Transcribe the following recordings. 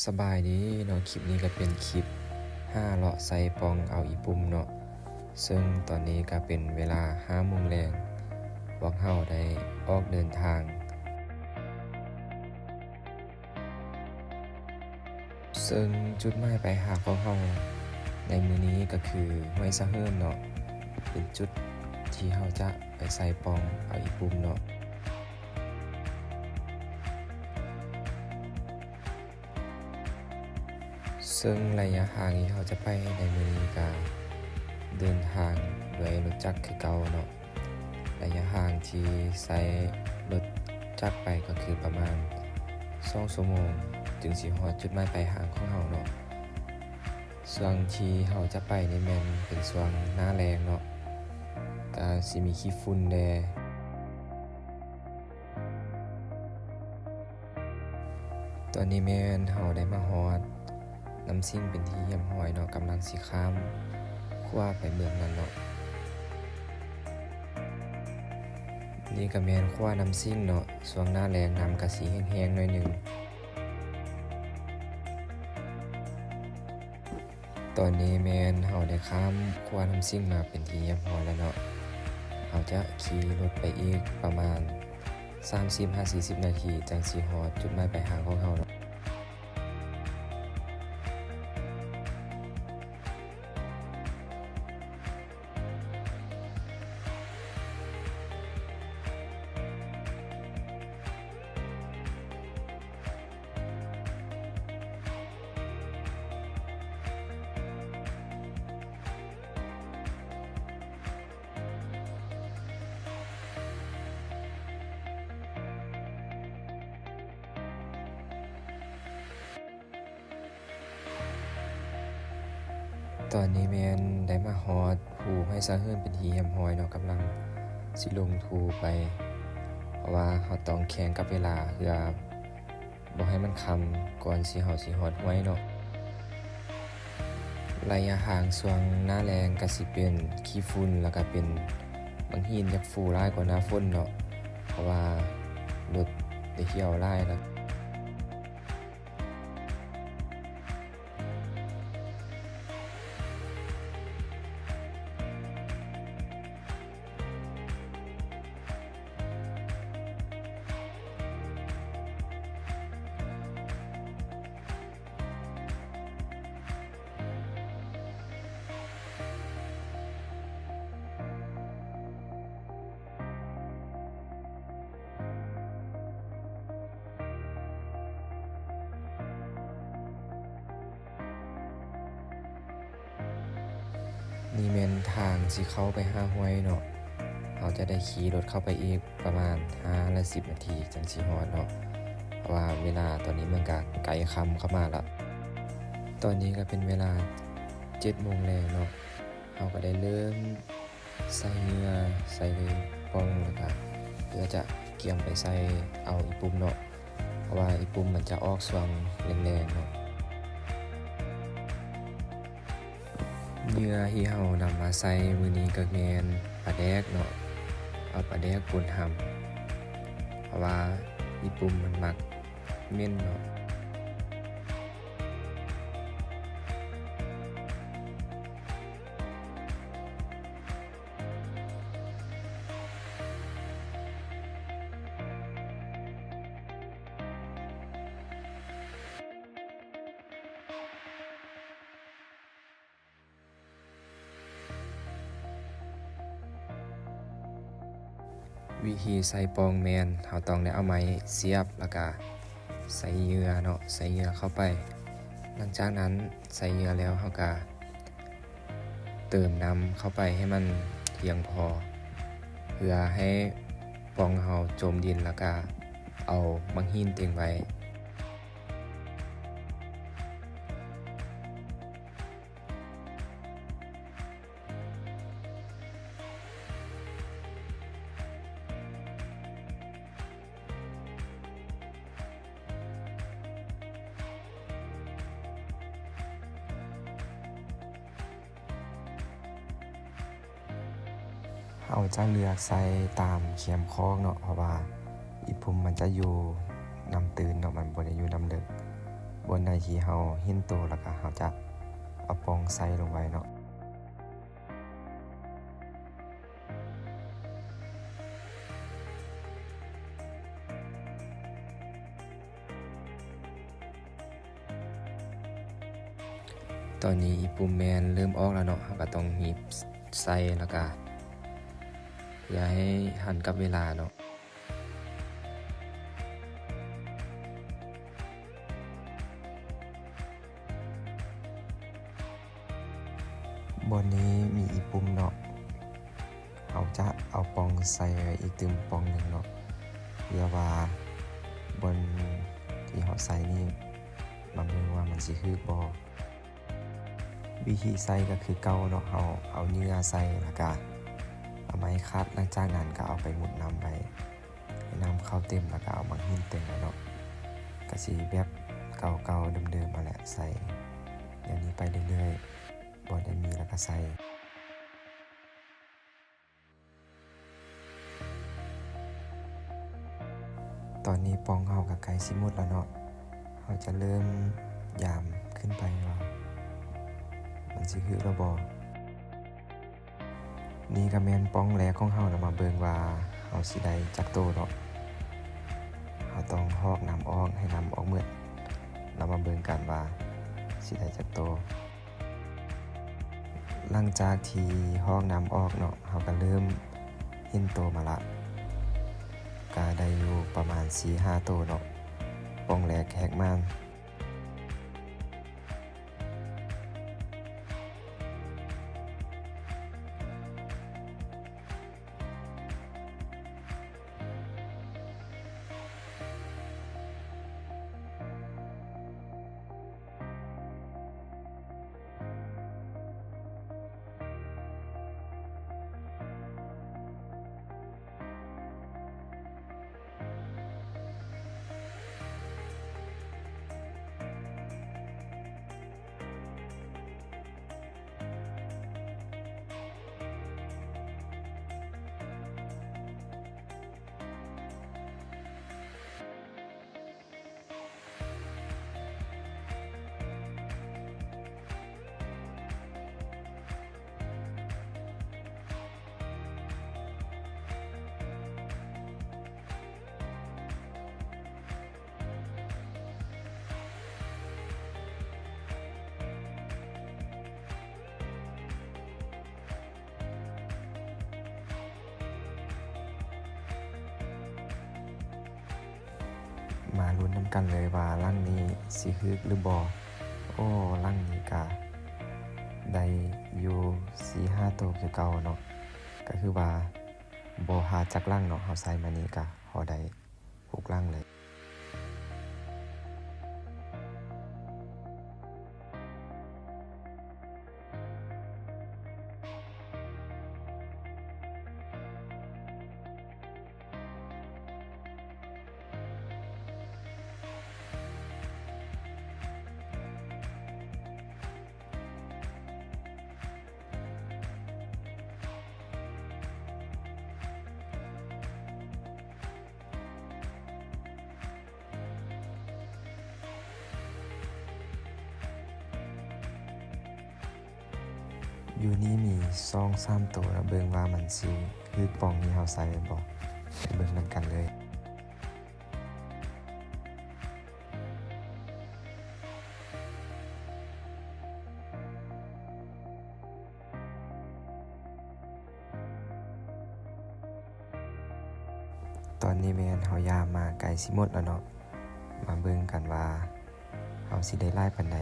สบายดีเนาะคลิปนี้ก็เป็นคลิป5เลาะใส่ปองเอาอีปุ่มเนาะซึ่งตอนนี้ก็เป็นเวลา5 โมงแลงพวกเฮาได้ออกเดินทางซึ่งจุดหมายปลายทางของเฮาในมื้อนี้ก็คือห้วยสะเฮิ่นเนาะเป็นจุดที่เฮาจะไปใส่ปองเอาอีปุ่มเนาะซึ่งระยะทางที่เราจะไปในมื้อนี้ก็เดินทางด้วยรถจักรคือเก่าเนาะระยะทางที่ใช้รถจักรไปก็คือประมาณ2 ชั่วโมงจึงสิฮอดจุดหมายปลายทางของเราเนาะช่วงที่เราจะไปนี่แม่นเป็นช่วงหน้าแล้งเนาะก็สิมีขี้ฝุ่นแน่ตอนนี้แม่นเราได้มาฮอดน้ำซิ่งเป็นที่เยี่ยมห้อยเนาะกำลังสิข้ามขั้วไปเมืองนั้นเนาะนี่ก็แม่นขั้วน้ำซิ่งเนาะช่วงหน้าแล้งน้ำก็สิแห้งๆหน่อยหนึงตอนนี้แม่นเราได้ข้ามขั้วน้ำซิ่งมาเป็นที่เยี่ยมห้อยแล้วเนาะเราจะขี่รถไปอีกประมาณ30-40 นาทีจังสิฮอดจุดหมายปลายทางของเราเนาะตอนนี้แม่นได้มาฮอดภูห้วยสะเฮิ่นเป็นที่เยี่ยมห้อยเนาะกำลังสิลงภูไปเพราะว่าเราต้องแข่งกับเวลาเพื่อบ่ให้มันค่ำก่อนสิเฮาสิฮอดห้วยเนาะระยะทางช่วงหน้าแล้งก็สิเป็นขี้ฝุ่นแล้วก็เป็นบางทีอยากฟูหลายกว่าหน้าฝนเนาะเพราะว่ารถได้เที่ยวหลายแล้วนี่แม่นทางสิเข้าไปหาห้วยเนาะเราจะได้ขี่รถเข้าไปอีกประมาณ5-10 นาทีจังสิฮอดเนาะเพราะว่าเวลาตอนนี้มันก็ใกล้ค่ำเข้ามาแล้วตอนนี้ก็เป็นเวลา7 โมงแล้วเนาะเราก็ได้เริ่มใส่เหยื่อใส่ปองแล้วก็เพื่อจะเกี่ยมไปใส่เอาอีปุ่มเนาะเพราะว่าอีปุ่มมันจะออกช่วงแรงๆเนาะเหยื่อที่เรานำมาใส่มื้อนี้ก็แม่นปลาแดกเนาะเอาปลาแดกป่นหำเพราะว่าอีปุ่มมันมักเหม็นเนาะวิธีใส่ปองแมนเราต้องได้เอาไม้เสียบแล้วก็ใส่เหยื่อเนาะใส่เหยื่อเข้าไปหลังจากนั้นใส่เหยื่อแล้วเราก็เติมน้ำเข้าไปให้มันเพียงพอเพื่อให้ปองเราจมดินแล้วก็เอาบังหินเต็งไว้เอาจะเลือกใส่ตามเขียมคอกเนาะเพราะว่าอีปุ่มมันจะอยู่น้ำตื้นเนาะมันบ่ได้อยู่น้ำลึก บนใดที่เฮาเห็นโตแล้วก็เฮาจะเอาปองใส่ลงไว้เนาะตอนนี้อีปุ่มแมนเริ่มออกแล้วเนาะเฮาก็ต้องหีบใส่แล้วก็อย่าให้ทันกับเวลาเนาะบนนี้มีอีปุ่มเนาะเฮาจะเอาปองใส่ไว้อีกตึมปองหนึ่งเนาะเพื่อว่าบนที่เฮาใส่นี่มาเบิ่งว่ามันสิคือบ่วิธีใส่ก็คือเก่าเนาะเฮาเอาเนื้อใส่แล้วก็เอาไม้คัดหลังจากนั้นก็เอาไปหมุนน้ำไปให้น้ำเข้าเต็มแล้วก็เอามาหิ้นเต็มแล้วเนาะก็สิแบบเก่าๆเดิมๆมาแหละใส่อย่างนี้ไปเรื่อยๆบ่ได้มีแล้วก็ใส่ตอนนี้ปองเฮาก็ใกล้สิหมดแล้วเนาะเฮาจะเริ่มยามขึ้นไปว่ามันสิคือระบ่นี่ก็แม่นปองแรกของเฮานะมาเบิ่งว่าเฮาสิได้จักโตเนาะเฮาต้องฮอกน้ำออกให้น้ำออกหมดแล้วมาเบิ่งกันว่าสิได้จักโตหลังจากที่ฮอกน้ำออกเนาะเฮาก็เริ่มเห็นโตมาละก็ได้อยู่ประมาณ 4-5 โตเนาะปองแรกแฮกมานมาลุ้นนำกันเลยว่าร่างนี้สิฮึกหรือบ่โอ้ร่างนี้ก็ได้อยู่ 4-5 โตวคือเก่าเนาะก็คือว่าบ่หาจักร่างเนาะเฮาใส่มานี่ก็พอได้6ร่างเลยอยู่นี่มี 2-3 ตัวแล้วเบิ่งว่ามันสิคือปองที่เฮาใส่บ่ไปเบิ่งนำกันเลยตอนนี้แม่นเฮายามมาไกลสิหมดแล้วเนาะมาเบิ่งกันว่าเฮาสิได้หลายปานใด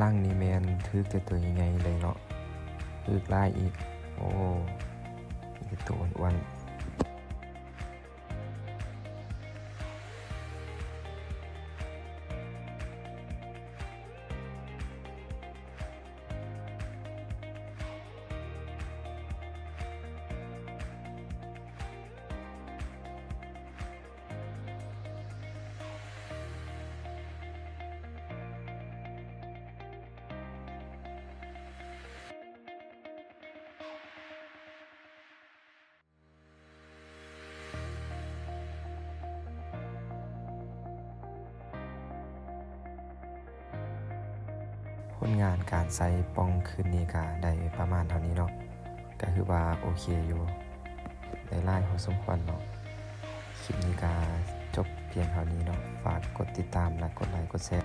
ร่างนี้แม่นถึกแต่ตัวใหญ่ๆเลยเนาะถึกหลายอีกโอ้มีแต่ตัวอ้วน ลงานการใส่ปล่องคืนนี้ก็ได้ประมาณเท่านี้เนาะก็คือว่าโอเคอยู่ได้หลายพอสมควรเนาะคลิปนี้ก็จบเพียงเท่านี้เนาะฝากกดติดตามและกดไลค์กดแชร์